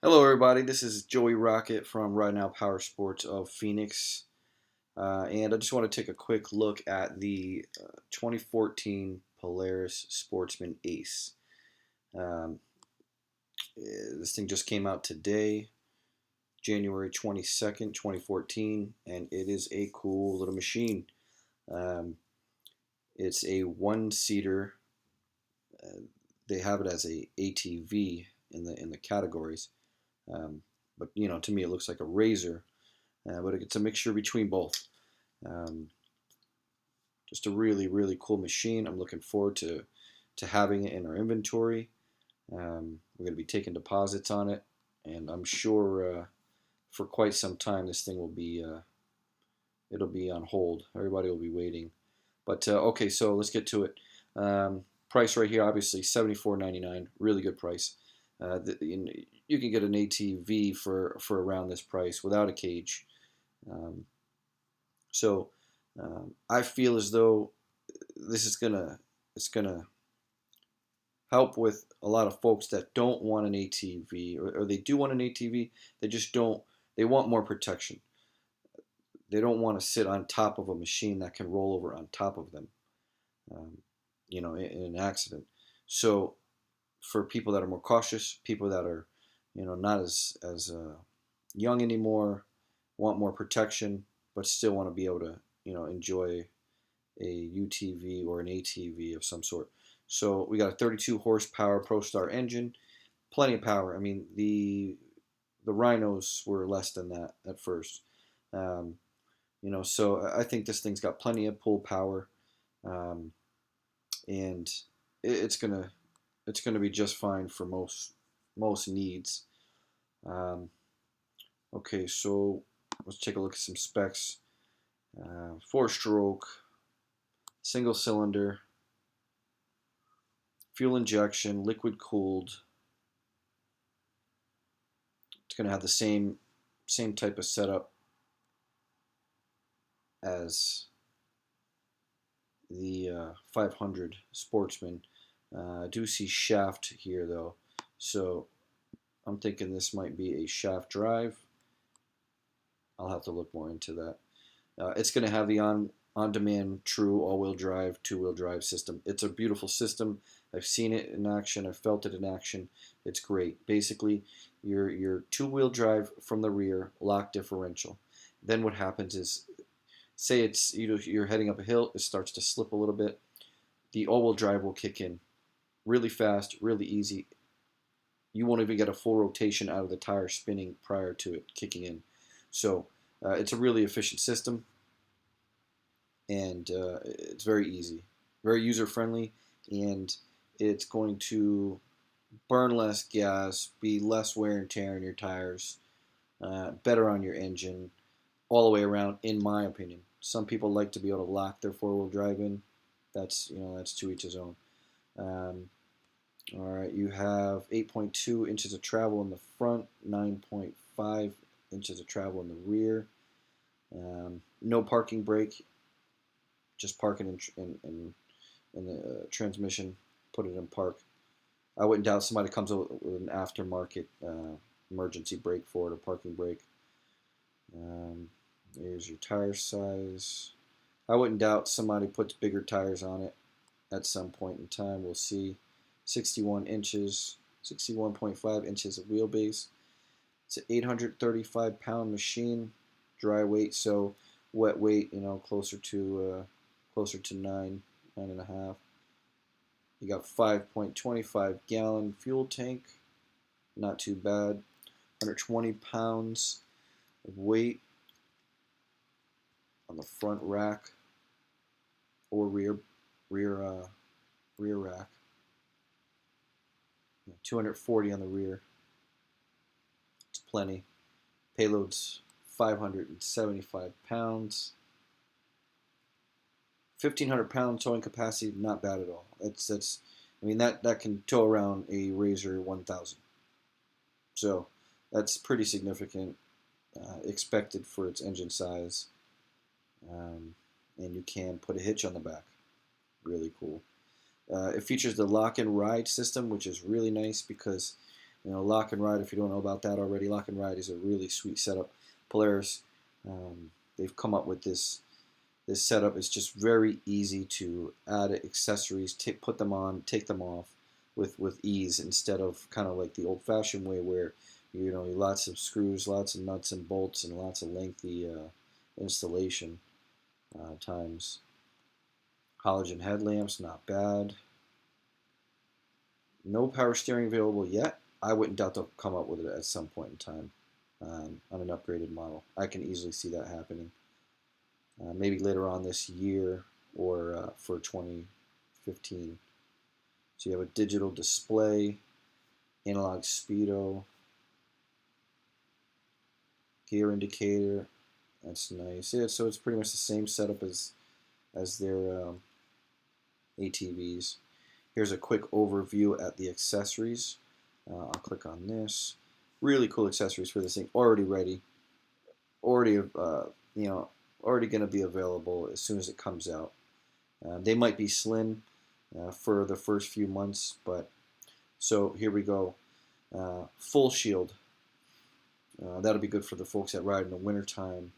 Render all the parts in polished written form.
Hello, everybody. This is Joey Rocket from Ridenow Powersports of Phoenix, and I just want to take a quick look at the 2014 Polaris Sportsman Ace. Um, this thing just came out today, January 22nd, 2014, and it is a cool little machine. Um, it's a one-seater. Uh, they have it as a ATV in the categories, um, but to me, it looks like a razor. But it's a mixture between both. Um, just a really, really cool machine. I'm looking forward to having it in our inventory. We're going to be taking deposits on it, and I'm sure for quite some time this thing will be it'll be on hold. Everybody will be waiting. But okay, so let's get to it. Price right here, obviously $74.99, really good price. You can get an ATV for around this price without a cage. Um, So I feel as though this is gonna help with a lot of folks that don't want an ATV, or they do want an ATV. They just don't. They want more protection. They don't want to sit on top of a machine that can roll over on top of them, um, in an accident. So for people that are more cautious, people that are, not as young anymore, want more protection, but still want to be able to, enjoy a UTV or an ATV of some sort. So we got a 32 horsepower ProStar engine, plenty of power. I mean, the Rhinos were less than that at first. Um, so I think this thing's got plenty of pull power, um, and it's gonna be just fine for most needs. Um, okay, so let's take a look at some specs. Four stroke, single cylinder, fuel injection, liquid cooled. It's going to have the same type of setup as the 500 Sportsman. I do see shaft here though, so I'm thinking this might be a shaft drive. I'll have to look more into that. It's going to have the on-demand true all-wheel drive, two-wheel drive system. It's a beautiful system. I've seen it in action. I've felt it in action. It's great. Basically, your two-wheel drive from the rear, lock differential. Then what happens is, say it's you're heading up a hill, it starts to slip a little bit. The all-wheel drive will kick in really fast, really easy. You won't even get a full rotation out of the tire spinning prior to it kicking in. So it's a really efficient system, and it's very easy, very user friendly, and it's going to burn less gas, be less wear and tear on your tires, better on your engine, all the way around, in my opinion. Some people like to be able to lock their four-wheel drive in. That's to each his own. Um, all right, you have 8.2 inches of travel in the front, 9.5 inches of travel in the rear. No parking brake, just parking in the transmission, put it in park. I wouldn't doubt somebody comes up with an aftermarket emergency brake for it, or parking brake. Here's your tire size. I wouldn't doubt somebody puts bigger tires on it at some point in time. We'll see. 61 inches, 61.5 inches of wheelbase. It's an 835-pound machine, dry weight. So wet weight, closer to 9.5. You got 5.25 gallon fuel tank, not too bad. 120 pounds of weight on the front rack or rear rear rack. 240 on the rear. It's plenty. Payload's 575 pounds. 1,500 pound towing capacity, not bad at all. That can tow around a Razor 1000. So that's pretty significant, expected for its engine size. And you can put a hitch on the back. Really cool. It features the lock and ride system, which is really nice because Lock and Ride, if you don't know about that already, Lock and Ride is a really sweet setup. Polaris, they've come up with this setup. Is just very easy to add accessories, put them on, take them off with ease, instead of kind of like the old-fashioned way where lots of screws, lots of nuts and bolts, and lots of lengthy installation times. Halogen headlamps, not bad. No power steering available yet. I wouldn't doubt they'll come up with it at some point in time on an upgraded model. I can easily see that happening. Maybe later on this year or for 2015. So you have a digital display, analog speedo, gear indicator. That's nice. Yeah, so it's pretty much the same setup as their ATVs. Here's a quick overview at the accessories. I'll click on this. Really cool accessories for this thing. Already ready. Already, already going to be available as soon as it comes out. They might be slim for the first few months, but so here we go. Full shield. That'll be good for the folks that ride in the wintertime.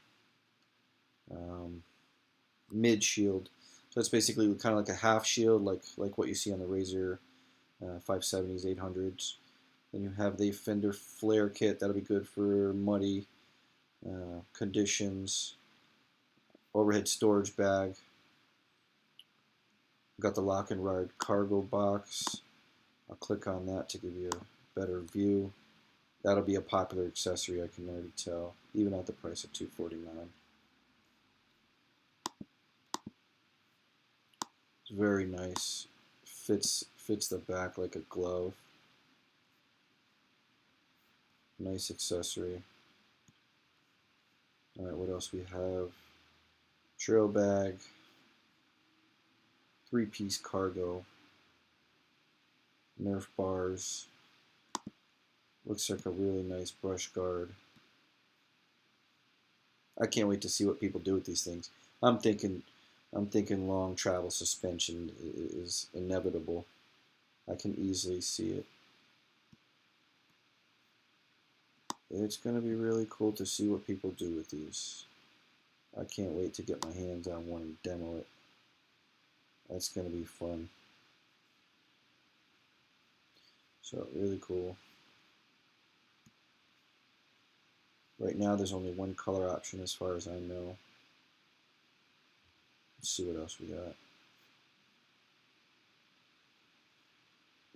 Mid shield. So it's basically kind of like a half shield, like what you see on the Razor 570s, 800s. Then you have the fender flare kit. That'll be good for muddy conditions. Overhead storage bag. Got the Lock and Ride cargo box. I'll click on that to give you a better view. That'll be a popular accessory, I can already tell, even at the price of $249. It's very nice. Fits the back like a glove. Nice accessory. All right, what else we have? Trail bag. 3-piece cargo. Nerf bars. Looks like a really nice brush guard. I can't wait to see what people do with these things. I'm thinking long travel suspension is inevitable. I can easily see it. It's going to be really cool to see what people do with these. I can't wait to get my hands on one and demo it. That's going to be fun. So really cool. Right now there's only one color option as far as I know. Let's see what else we got.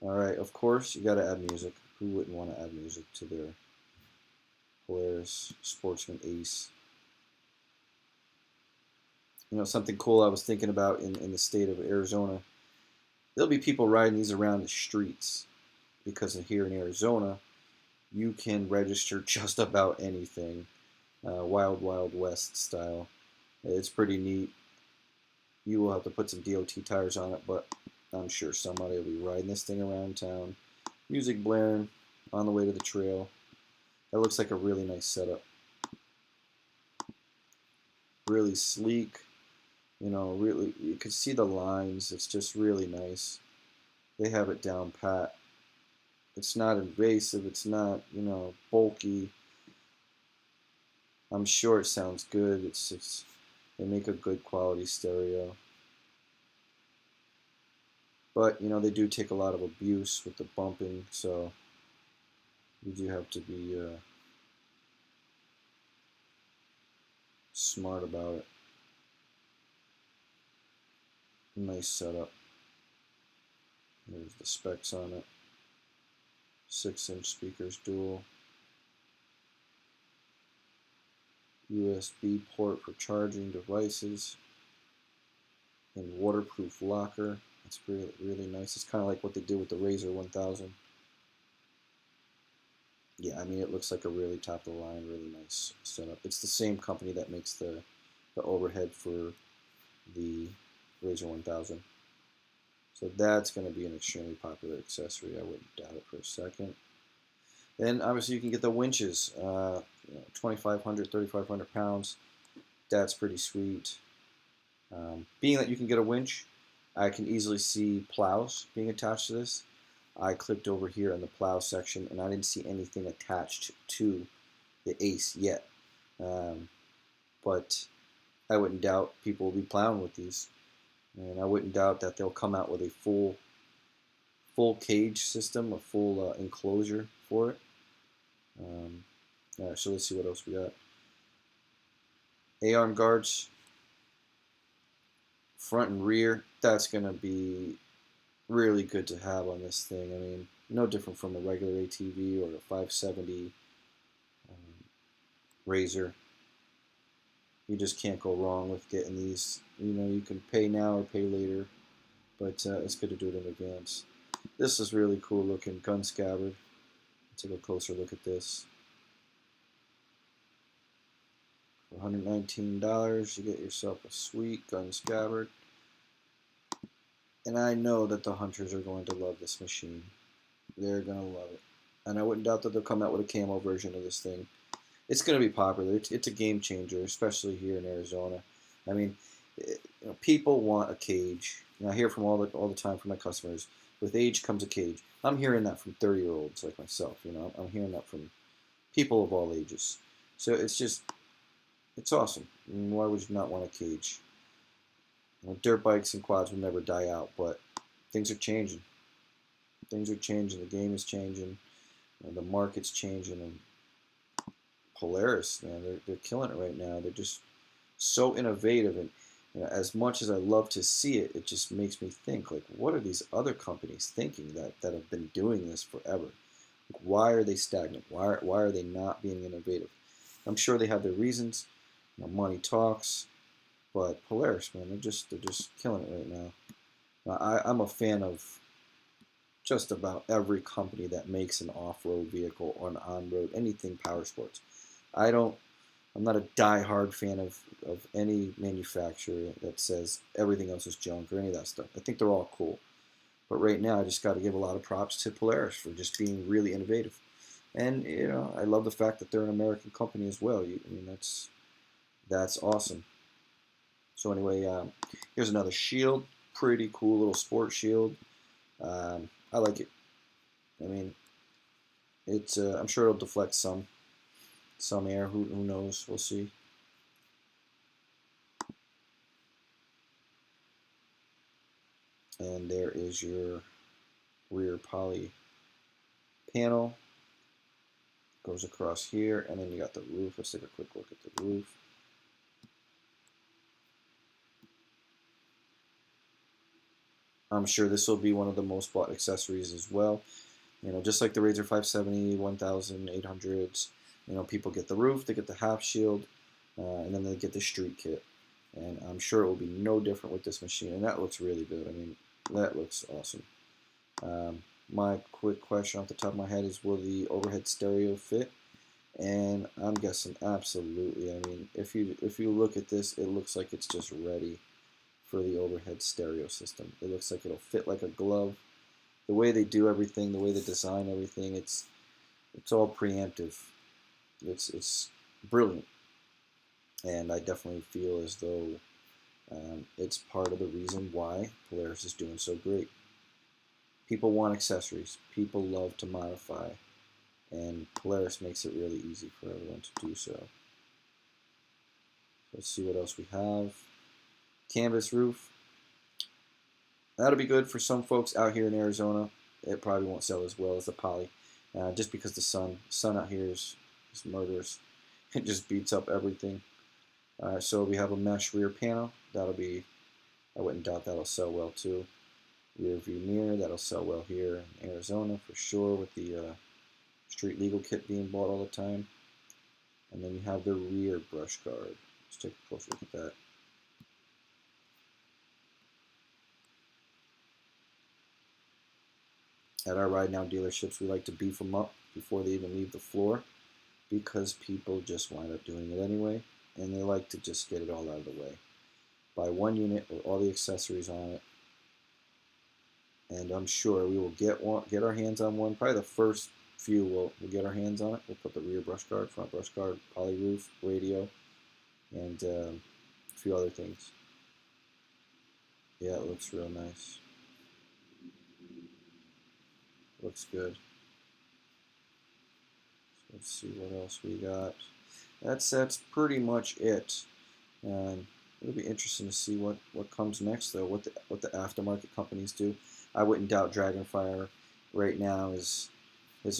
Alright, of course you got to add music. Who wouldn't want to add music to their Polaris Sportsman Ace? Something cool I was thinking about in the state of Arizona. There'll be people riding these around the streets because here in Arizona, you can register just about anything, Wild Wild West style. It's pretty neat. You will have to put some DOT tires on it, but I'm sure somebody will be riding this thing around town. Music blaring on the way to the trail. That looks like a really nice setup. Really sleek. Really, you can see the lines. It's just really nice. They have it down pat. It's not invasive. It's not, bulky. I'm sure it sounds good. They make a good quality stereo. But, they do take a lot of abuse with the bumping, so you do have to be smart about it. Nice setup. There's the specs on it. 6-inch speakers, dual. USB port for charging devices. And waterproof locker. It's really, really nice. It's kind of like what they did with the Razor 1000. Yeah, I mean, it looks like a really top-of-the-line, really nice setup. It's the same company that makes the overhead for the Razor 1000. So that's going to be an extremely popular accessory. I wouldn't doubt it for a second. Then obviously you can get the winches, 2,500, 3,500 pounds. That's pretty sweet. Being that you can get a winch, I can easily see plows being attached to this. I clicked over here in the plow section, and I didn't see anything attached to the Ace yet. But I wouldn't doubt people will be plowing with these, and I wouldn't doubt that they'll come out with a full cage system, a full enclosure for it. All right, so let's see what else we got. A-arm guards, front and rear. That's gonna be really good to have on this thing. I mean, no different from a regular ATV or a 570 Razor. You just can't go wrong with getting these. You know, you can pay now or pay later, but it's good to do it in advance. This is really cool looking gun scabbard. Let's take a closer look at this. For $119, you get yourself a sweet gun scabbard. And I know that the hunters are going to love this machine. They're going to love it. And I wouldn't doubt that they'll come out with a camo version of this thing. It's going to be popular. It's a game changer, especially here in Arizona. I mean, people want a cage. And I hear from all the time from my customers, with age comes a cage. I'm hearing that from 30-year-olds like myself. You know, I'm hearing that from people of all ages. So it's awesome. I mean, why would you not want a cage? You know, dirt bikes and quads will never die out, but things are changing. Things are changing. The game is changing. And the market's changing. And Polaris, man, they're killing it right now. They're just so innovative, and you know, as much as I love to see it, it just makes me think, like, what are these other companies thinking that have been doing this forever? Like, why are they stagnant? Why are they not being innovative? I'm sure they have their reasons. You know, money talks, but Polaris, man, they're just killing it right now. I'm a fan of just about every company that makes an off-road vehicle or an on-road, anything power sports. I'm not a die-hard fan of any manufacturer that says everything else is junk or any of that stuff. I think they're all cool. But right now, I just got to give a lot of props to Polaris for just being really innovative. And, you know, I love the fact that they're an American company as well. I mean, that's awesome. So anyway, here's another shield. Pretty cool little sport shield. I like it. I mean, it's I'm sure it'll deflect some air. Who knows? We'll see. And there is your rear poly panel. Goes across here, and then you got the roof. Let's take a quick look at the roof. I'm sure this will be one of the most bought accessories as well. You know, just like the Razor 570, 1000, 800s, you know, people get the roof, they get the half shield, and then they get the street kit. And I'm sure it will be no different with this machine. And that looks really good. I mean, that looks awesome. My quick question off the top of my head is, will the overhead stereo fit? And I'm guessing absolutely. I mean, if you look at this, it looks like it's just ready for the overhead stereo system. It looks like it'll fit like a glove. The way they do everything, the way they design everything, it's all preemptive. It's brilliant, and I definitely feel as though it's part of the reason why Polaris is doing so great. People want accessories. People love to modify, and Polaris makes it really easy for everyone to do so. Let's see what else we have. Canvas roof. That'll be good for some folks out here in Arizona. It probably won't sell as well as the poly, just because the sun out here is murderous. It just beats up everything. So we have a mesh rear panel. That'll be, I wouldn't doubt that'll sell well too. Rear view mirror, that'll sell well here in Arizona for sure, with the street legal kit being bought all the time. And then you have the rear brush guard. Let's take a closer look at that. At our Ridenow dealerships, we like to beef them up before they even leave the floor, because people just wind up doing it anyway, and they like to just get it all out of the way. Buy one unit with all the accessories on it, and I'm sure we will get our hands on one. Probably the first few we'll get our hands on it. We'll put the rear brush guard, front brush guard, poly roof, radio, and a few other things. Yeah, it looks real nice. Looks good. So let's see what else we got. That's pretty much it. And it'll be interesting to see what comes next, though. What the aftermarket companies do. I wouldn't doubt Dragonfire right now is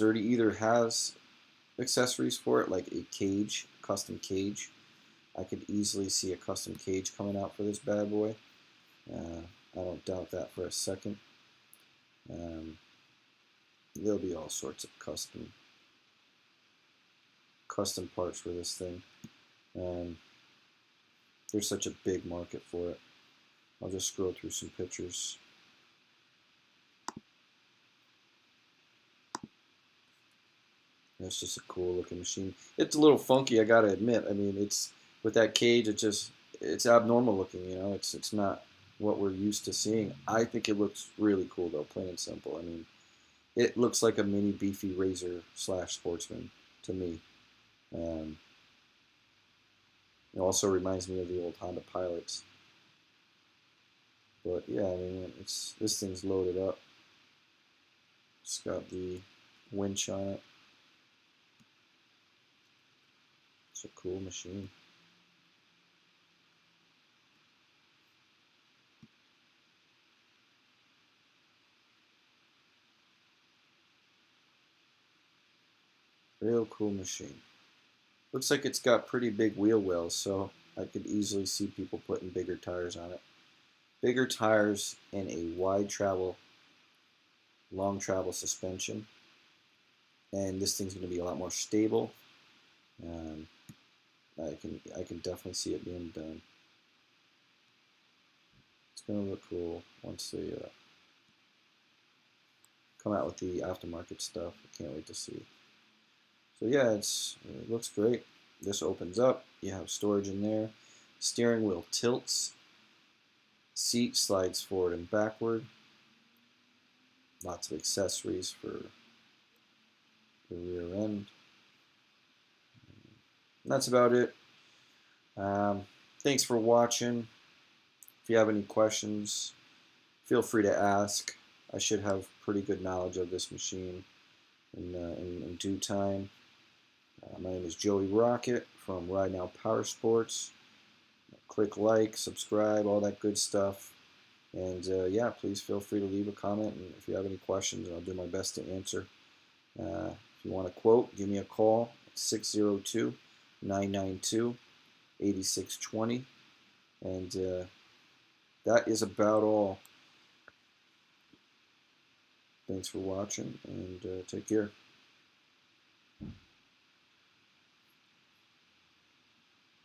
already either has accessories for it, like a cage, custom cage. I could easily see a custom cage coming out for this bad boy. I don't doubt that for a second. Um, there'll be all sorts of custom parts for this thing. There's such a big market for it. I'll just scroll through some pictures. That's just a cool looking machine. It's a little funky, I gotta admit. I mean, it's with that cage, it's abnormal looking. You know, it's not what we're used to seeing. I think it looks really cool though, plain and simple. I mean, it looks like a mini beefy Razor slash Sportsman to me. Um, it also reminds me of the old Honda Pilots. But yeah, I mean, this thing's loaded up. It's got the winch on it. It's a cool machine. Real cool machine. Looks like it's got pretty big wheel wells, so I could easily see people putting bigger tires on it. Bigger tires and a wide travel, long travel suspension. And this thing's going to be a lot more stable. Um, I can definitely see it being done. It's going to look cool once they come out with the aftermarket stuff. I can't wait to see. So yeah, it looks great. This opens up. You have storage in there. Steering wheel tilts. Seat slides forward and backward. Lots of accessories for the rear end. And that's about it. Thanks for watching. If you have any questions, feel free to ask. I should have pretty good knowledge of this machine in due time. My name is Joey Rocket from Ridenow Powersports. Click like, subscribe, all that good stuff. And yeah, please feel free to leave a comment. And if you have any questions, I'll do my best to answer. If you want a quote, give me a call at 602-992-8620. And that is about all. Thanks for watching, and take care.